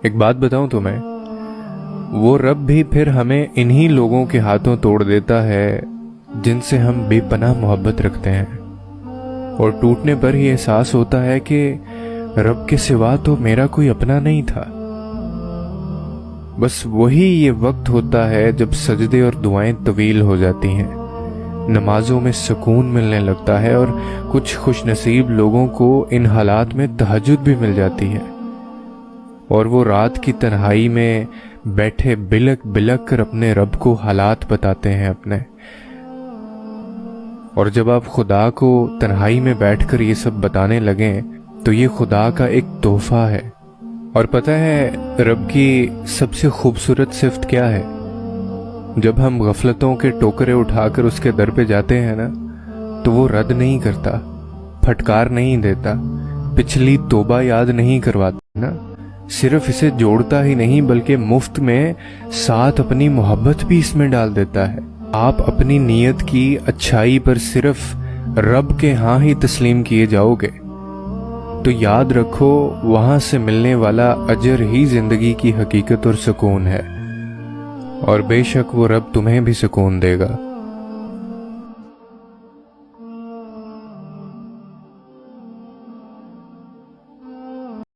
ایک بات بتاؤں تمہیں، وہ رب بھی پھر ہمیں انہی لوگوں کے ہاتھوں توڑ دیتا ہے جن سے ہم بے پناہ محبت رکھتے ہیں، اور ٹوٹنے پر ہی احساس ہوتا ہے کہ رب کے سوا تو میرا کوئی اپنا نہیں تھا۔ بس وہی یہ وقت ہوتا ہے جب سجدے اور دعائیں طویل ہو جاتی ہیں، نمازوں میں سکون ملنے لگتا ہے، اور کچھ خوش نصیب لوگوں کو ان حالات میں تہجد بھی مل جاتی ہے، اور وہ رات کی تنہائی میں بیٹھے بلک بلک کر اپنے رب کو حالات بتاتے ہیں اپنے۔ اور جب آپ خدا کو تنہائی میں بیٹھ کر یہ سب بتانے لگیں تو یہ خدا کا ایک تحفہ ہے۔ اور پتہ ہے رب کی سب سے خوبصورت صفت کیا ہے؟ جب ہم غفلتوں کے ٹوکرے اٹھا کر اس کے در پہ جاتے ہیں نا، تو وہ رد نہیں کرتا، پھٹکار نہیں دیتا، پچھلی توبہ یاد نہیں کرواتا نا، صرف اسے جوڑتا ہی نہیں بلکہ مفت میں ساتھ اپنی محبت بھی اس میں ڈال دیتا ہے۔ آپ اپنی نیت کی اچھائی پر صرف رب کے ہاں ہی تسلیم کیے جاؤ گے تو یاد رکھو وہاں سے ملنے والا اجر ہی زندگی کی حقیقت اور سکون ہے، اور بے شک وہ رب تمہیں بھی سکون دے گا۔